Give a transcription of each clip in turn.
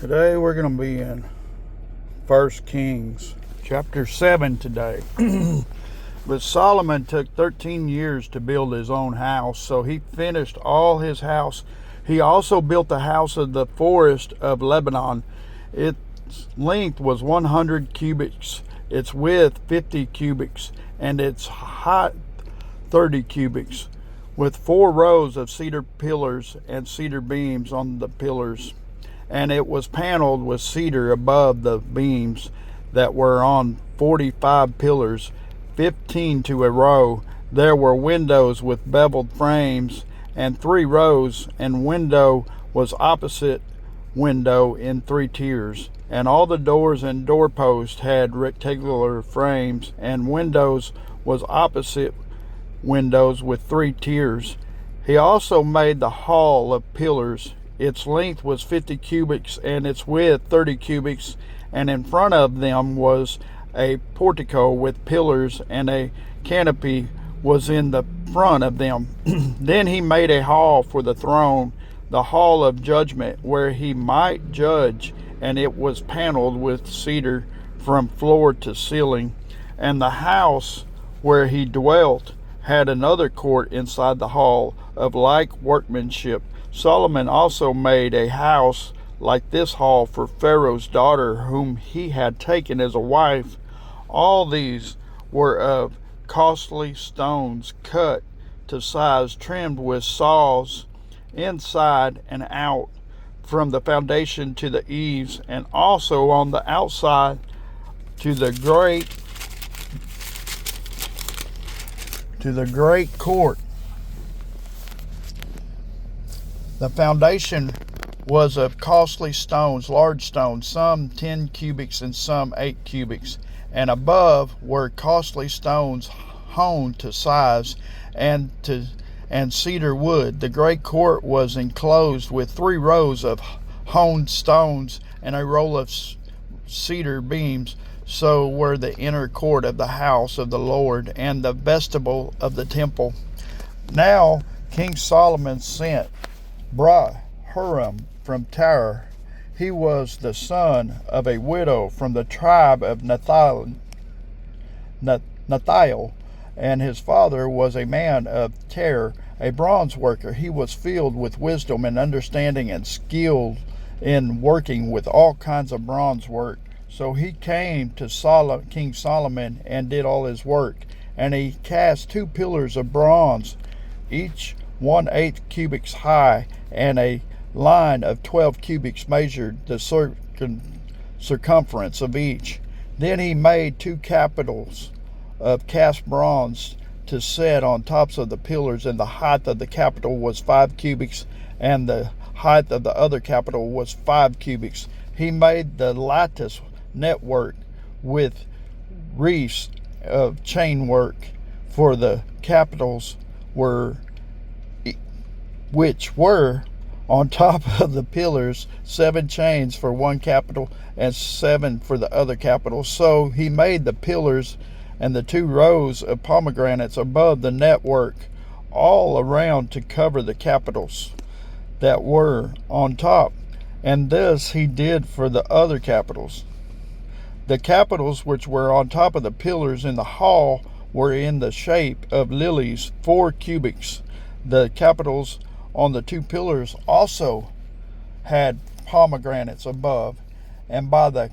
Today we're going to be in 1 Kings chapter 7 today. But Solomon took 13 years to build his own house, so he finished all his house. He also built the house of the forest of Lebanon. Its length was 100 cubits, its width 50 cubits, and its height 30 cubits, with 4 rows of cedar pillars and cedar beams on the pillars. And it was paneled with cedar above the beams that were on 45 pillars, 15 to a row. There were windows with beveled frames and 3 rows, and window was opposite window in 3 tiers. And all the doors and doorposts had rectangular frames, and windows was opposite windows with 3 tiers. He also made the hall of pillars. Its length was 50 cubits and its width 30 cubits, and in front of them was a portico with pillars, and a canopy was in the front of them. Then he made a hall for the throne, the hall of judgment, where he might judge, and it was paneled with cedar from floor to ceiling. And the house where he dwelt had another court inside the hall of like workmanship. Solomon also made a house like this hall for Pharaoh's daughter, whom he had taken as a wife. All these were of costly stones, cut to size, trimmed with saws inside and out, from the foundation to the eaves, and also on the outside to the great court. The foundation was of costly stones, large stones, some 10 cubits and some 8 cubits. And above were costly stones hewn to size, and cedar wood. The great court was enclosed with 3 rows of hewn stones and a row of cedar beams. So were the inner court of the house of the Lord and the vestibule of the temple. Now King Solomon sent Brahuram from Tyre. He was the son of a widow from the tribe of Naphtali, and his father was a man of Tyre, a bronze worker. He was filled with wisdom and understanding and skilled in working with all kinds of bronze work. So he came to King Solomon and did all his work. And he cast 2 pillars of bronze, each 1/8 cubits high, and a line of 12 cubits measured the circumference of each. Then he made 2 capitals of cast bronze to set on tops of the pillars, and the height of the capital was 5 cubits, and the height of the other capital was 5 cubits. He made the lattice network with wreaths of chain work for the capitals which were on top of the pillars, 7 chains for one capital and 7 for the other capital. So he made the pillars and the 2 rows of pomegranates above the network all around to cover the capitals that were on top. And this he did for the other capitals. The capitals which were on top of the pillars in the hall were in the shape of lilies, 4 cubits. The capitals on the 2 pillars also had pomegranates above, and by the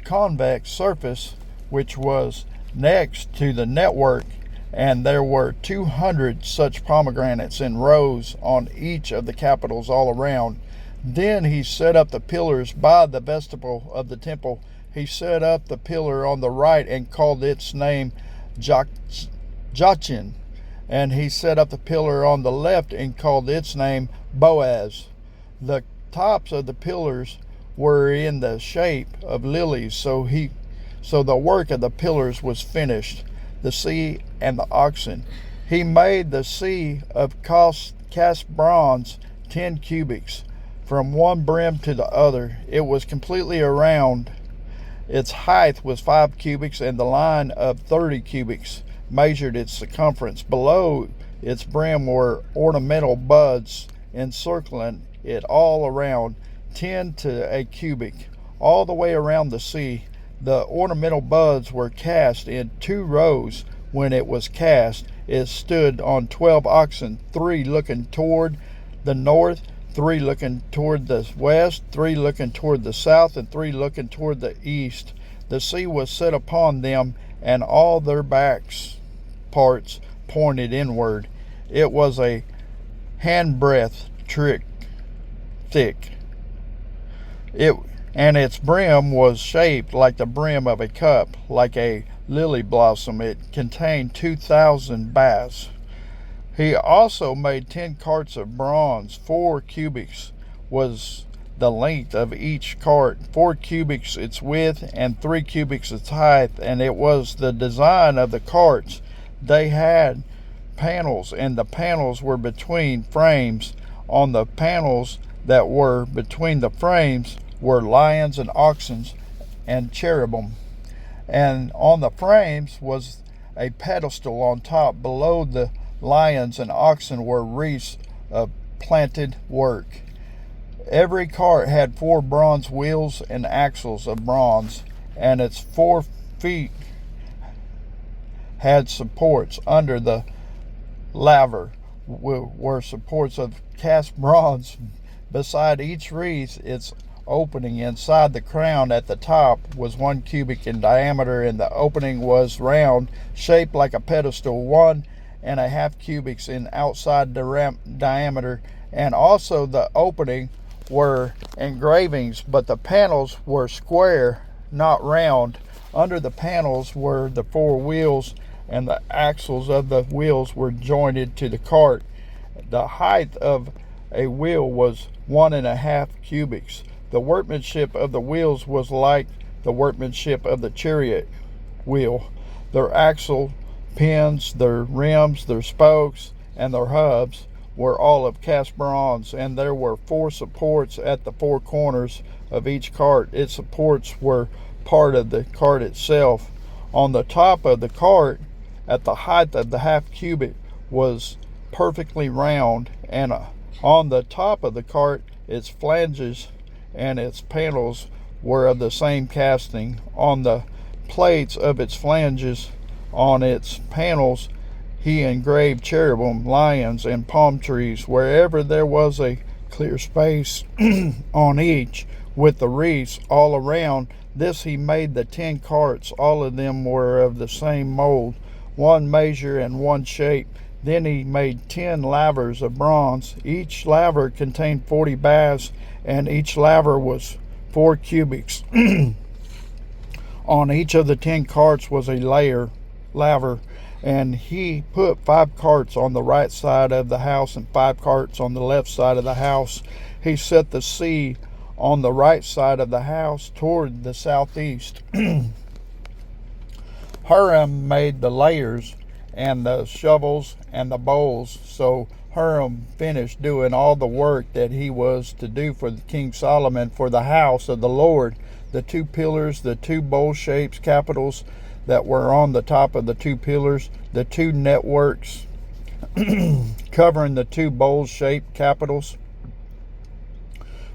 convex surface which was next to the network, and there were 200 such pomegranates in rows on each of the capitals all around. Then he set up the pillars by the vestibule of the temple. He set up the pillar on the right and called its name Jachin. And he set up the pillar on the left and called its name Boaz. The tops of the pillars were in the shape of lilies, so the work of the pillars was finished. The sea and the oxen. He made the sea of cast bronze 10 cubits, from one brim to the other. It was completely around. Its height was 5 cubits, and the line of 30 cubits measured its circumference. Below its brim were ornamental buds encircling it all around. 10 to a cubit. All the way around the sea, the ornamental buds were cast in 2 rows. When it was cast, it stood on 12 oxen, 3 looking toward the north, 3 looking toward the west, 3 looking toward the south, and 3 looking toward the east. The sea was set upon them, and all their backs parts pointed inward. It was a handbreadth thick. And its brim was shaped like the brim of a cup, like a lily blossom. It contained 2,000 baths. He also made 10 carts of bronze. 4 cubits was the length of each cart, 4 cubits its width, and 3 cubits its height. And it was the design of the carts. They had panels, and the panels were between frames. On the panels that were between the frames were lions and oxen and cherubim. And on the frames was a pedestal on top. Below the lions and oxen were wreaths of planted work. Every cart had 4 bronze wheels and axles of bronze, and its 4 feet had supports. Under the laver were supports of cast bronze. Beside each wreath, its opening inside the crown at the top was 1 cubit in diameter, and the opening was round, shaped like a pedestal, 1.5 cubits in outside diameter. And also the opening were engravings, but the panels were square, not round. Under the panels were the 4 wheels, and the axles of the wheels were jointed to the cart. The height of a wheel was 1.5 cubits. The workmanship of the wheels was like the workmanship of the chariot wheel. Their axle pins, their rims, their spokes, and their hubs were all of cast bronze, and there were 4 supports at the 4 corners of each cart. Its supports were part of the cart itself. On the top of the cart, at the height of the half cubit, was perfectly round, and on the top of the cart, its flanges and its panels were of the same casting. On the plates of its flanges, on its panels, he engraved cherubim, lions, and palm trees. Wherever there was a clear space on each, with the wreaths all around, this he made the 10 carts. All of them were of the same mold, 1 measure and 1 shape. Then he made 10 lavers of bronze. Each laver contained 40 baths, and each laver was 4 cubits. On each of the 10 carts was a laver, and he put 5 carts on the right side of the house and 5 carts on the left side of the house. He set the sea on the right side of the house toward the southeast. Huram made the layers and the shovels and the bowls. So Huram finished doing all the work that he was to do for King Solomon for the house of the Lord. The 2 pillars, the 2 bowl-shaped capitals that were on the top of the 2 pillars, the 2 networks covering the 2 bowl-shaped capitals,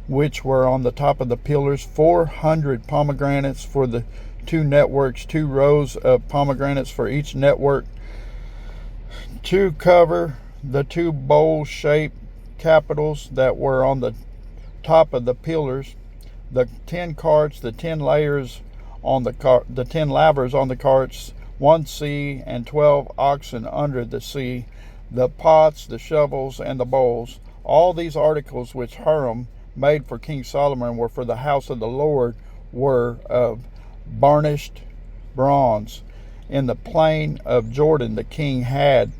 which were on the top of the pillars, 400 pomegranates for the 2 networks, 2 rows of pomegranates for each network, to cover the 2 bowl-shaped capitals that were on the top of the pillars, the 10 carts, the 10 layers on the 10 lavers on the carts, 1 sea, and 12 oxen under the sea, the pots, the shovels, and the bowls. All these articles which Huram made for King Solomon were for the house of the Lord, were of burnished bronze. In the plain of Jordan the king had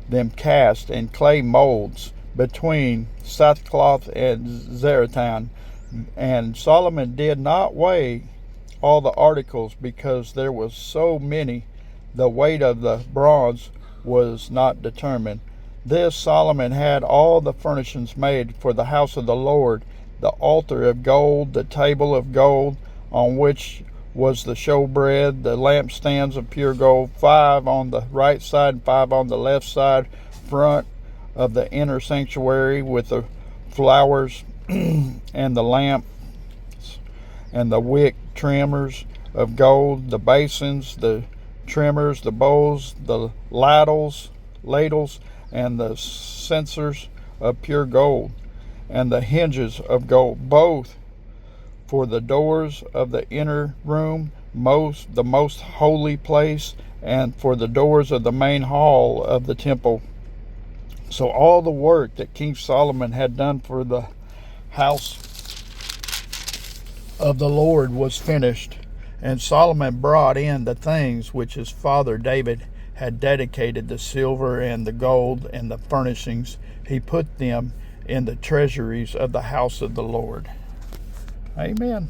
them cast in clay molds between sackcloth and zaretan. And Solomon did not weigh all the articles, because there was so many. The weight of the bronze was not determined. This Solomon had all the furnishings made for the house of the Lord: the altar of gold, the table of gold on which was the showbread, the lampstands of pure gold, 5 on the right side and 5 on the left side, front of the inner sanctuary, with the flowers and the lamp and the wick trimmers of gold, the basins, the trimmers, the bowls, the ladles, and the censers of pure gold, and the hinges of gold, both for the doors of the inner room, the most holy place, and for the doors of the main hall of the temple. So all the work that King Solomon had done for the house of the Lord was finished. And Solomon brought in the things which his father David had dedicated, the silver and the gold and the furnishings. He put them in the treasuries of the house of the Lord. Amen.